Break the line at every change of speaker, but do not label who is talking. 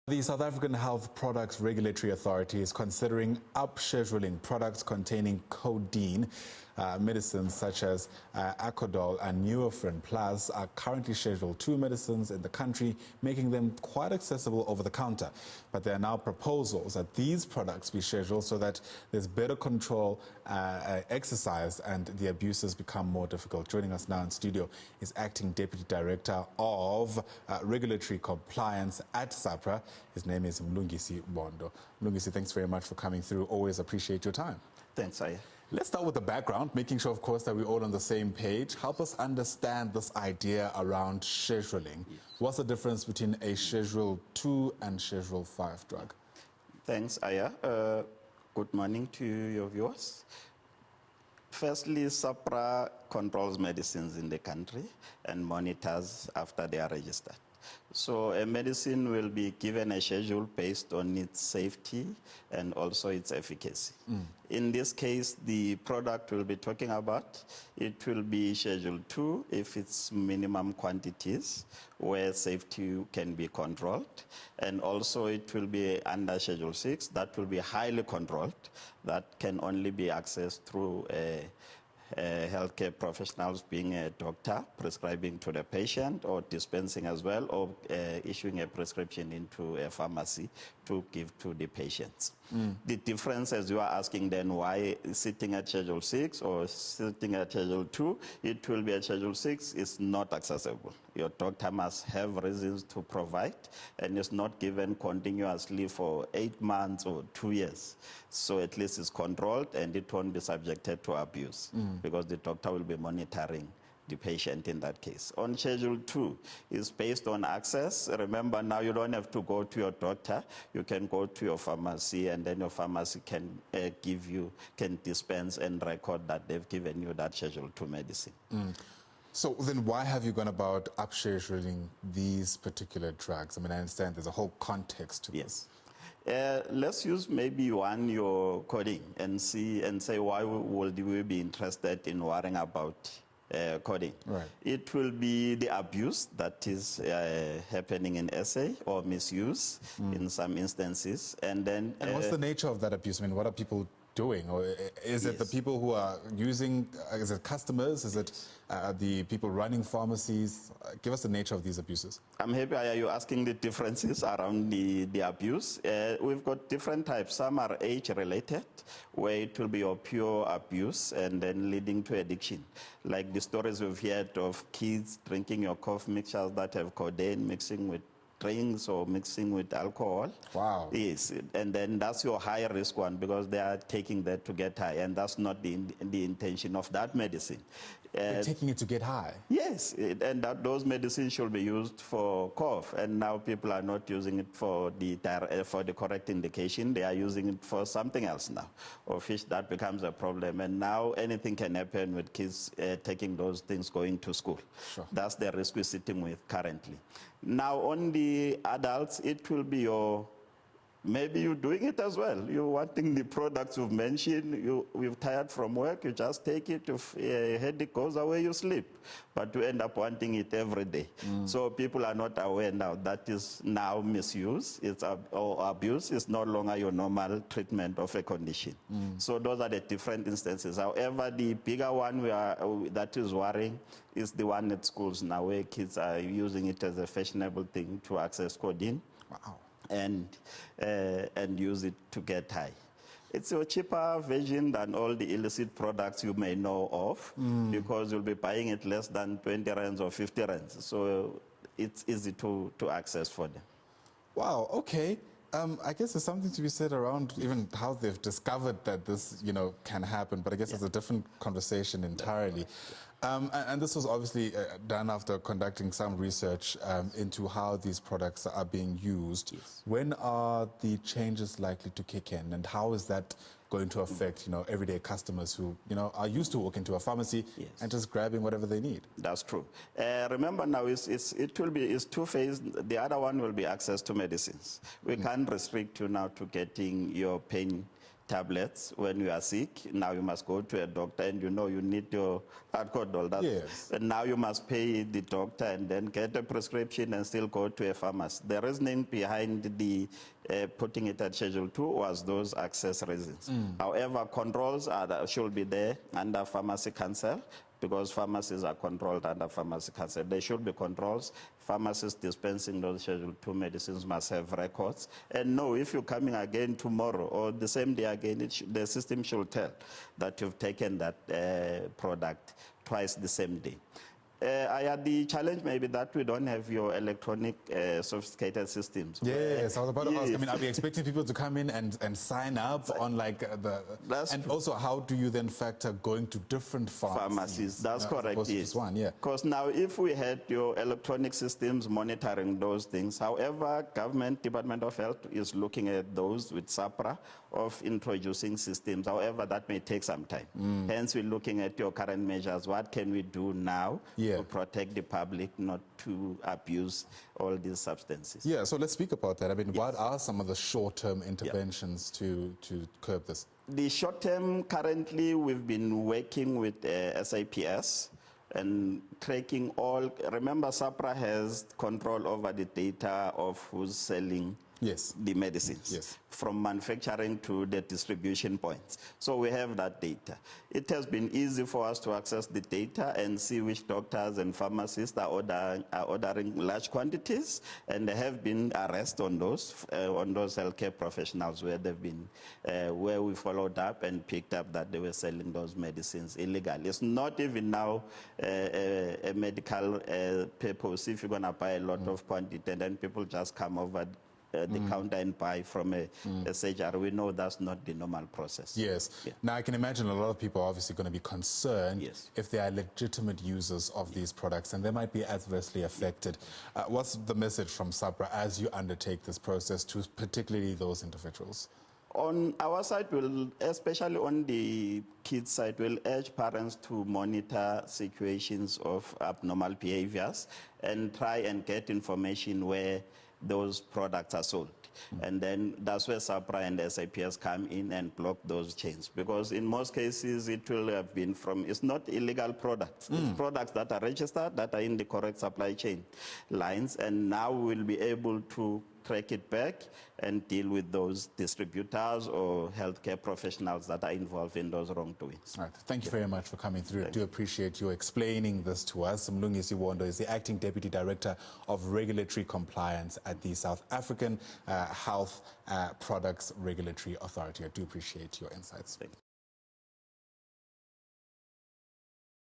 The South African Health Products Regulatory Authority is considering up-scheduling products containing codeine. Medicines such as Acodol and Neurofen Plus are currently Schedule II medicines in the country, making them quite accessible over the counter. But there are now proposals that these products be scheduled so that there's better control exercised and the abuses become more difficult. Joining us now in studio is Acting Deputy Director of Regulatory Compliance at Sopra. His name is Mlungisi Bondo. Mlungisi, thanks very much for coming through. Always appreciate your time.
Thanks, Aya.
Let's start with the background, making sure, of course, that we're all on the same page. Help us understand this idea around scheduling. Yes. What's the difference between a Schedule II and Schedule V drug?
Thanks, Aya. Good morning to your viewers. Firstly, Sopra controls medicines in the country and monitors after they are registered. So a medicine will be given a schedule based on its safety and also its efficacy. In this case, the product we'll be talking about, it will be Schedule II if it's minimum quantities where safety can be controlled. And also it will be under Schedule VI, that will be highly controlled, that can only be accessed through healthcare professionals, being a doctor, prescribing to the patient or dispensing as well, or issuing a prescription into a pharmacy to give to the patients. The difference, as you are asking then, why sitting at Schedule VI or sitting at Schedule II, it will be at Schedule VI is not accessible. Your doctor must have reasons to provide, and it's not given continuously for 8 months or 2 years. So at least it's controlled and it won't be subjected to abuse because the doctor will be monitoring the patient in that case. On Schedule II, is based on access. Remember, now you don't have to go to your doctor. You can go to your pharmacy, and then your pharmacy can can dispense and record that they've given you that Schedule II medicine.
So then why have you gone about up-scheduling these particular drugs? I mean, I understand there's a whole context to this.
Let's use maybe your codeine and say why would we be interested in worrying about codeine.
Right.
It will be the abuse that is happening in SA or misuse in some instances. And
what's the nature of that abuse? I mean, what are people doing? Or is it the people who are using, is it customers? Is it the people running pharmacies? Give us the nature of these abuses.
I'm happy you're asking the differences around the abuse. We've got different types. Some are age-related, where it will be your pure abuse and then leading to addiction. Like the stories we've heard of kids drinking your cough mixtures that have codeine mixing with drinks or mixing with alcohol.
Wow.
Yes, and then that's your high risk one because they are taking that to get high, and that's not the intention of that medicine.
They're taking it to get high?
Yes, and those medicines should be used for cough, and now people are not using it for the correct indication. They are using it for something else now, of which that becomes a problem. And now anything can happen with kids taking those things going to school.
Sure.
That's the risk we're sitting with currently. Now on the adults, it will be maybe you're doing it as well. You're wanting the products you've mentioned. You're tired from work, you just take it. If a headache goes away, you sleep. But you end up wanting it every day. So people are not aware now that is now misuse. Or abuse is no longer your normal treatment of a condition. So those are the different instances. However, the bigger one that is worrying is the one at schools now, where kids are using it as a fashionable thing to access codeine.
Wow.
And use it to get high. It's a cheaper version than all the illicit products you may know of because you'll be buying it less than 20 rands or 50 rands. So it's easy to access for them.
Wow, okay. I guess there's something to be said around even how they've discovered that this, can happen, but I guess it's a different conversation entirely. And this was obviously done after conducting some research into how these products are being used.
Yes.
When are the changes likely to kick in, and how is that going to affect, everyday customers who, are used to walking to a pharmacy and just grabbing whatever they need?
That's true. Remember now, it's two-phased. The other one will be access to medicines. We can't restrict you now to getting your pain tablets when you are sick. Now you must go to a doctor and you know you need your alcohol.
Yes.
And now you must pay the doctor and then get a prescription and still go to a pharmacy. The reasoning behind the putting it at Schedule 2 was those access reasons. However, controls should be there under Pharmacy Council, because pharmacies are controlled under Pharmacy Council. There should be controls. Pharmacists dispensing those Schedule 2 medicines must have records. And no, if you're coming again tomorrow or the same day again, the system should tell that you've taken that product twice the same day. I had the challenge maybe that we don't have your electronic sophisticated systems.
Yes, I was about to ask. I mean, are we expecting people to come in and sign up on like and also how do you then factor going to different pharmacies?
That's correct. Yes.
One, yeah.
Because now if we had your electronic systems monitoring those things, however, government Department of Health is looking at those with Sopra of introducing systems. However, that may take some time. Hence, we're looking at your current measures. What can we do now to protect the public not to abuse all these substances?
Yeah, so let's speak about that. I mean, what are some of the short-term interventions to curb this?
The short-term, currently, we've been working with SAPS and tracking all. Remember, Sopra has control over the data of who's selling the medicines, from manufacturing to the distribution points. So we have that data. It has been easy for us to access the data and see which doctors and pharmacists are ordering large quantities, and there have been arrests on those healthcare professionals where they've been, where we followed up and picked up that they were selling those medicines illegally. It's not even now a medical purpose. If you're going to buy a lot of quantity and then people just come over the counter and buy from a surgery, we know that's not the normal process.
Yes. Now, I can imagine a lot of people are obviously going to be concerned if they are legitimate users of these products and they might be adversely affected. What's the message from Sopra as you undertake this process to particularly those individuals?
On our side, especially on the kids' side, we'll urge parents to monitor situations of abnormal behaviors and try and get information where those products are sold. And then that's where Sopra and SAPS come in and block those chains. Because in most cases, it will have been from, it's not illegal products. It's products that are registered, that are in the correct supply chain lines. And now we'll be able to track it back and deal with those distributors or healthcare professionals that are involved in those wrongdoings.
All right. Thank you very much for coming through. I do appreciate you explaining this to us. Mlungisi Wondo is the Acting Deputy Director of Regulatory Compliance at the South African Health Products Regulatory Authority. I do appreciate your insights.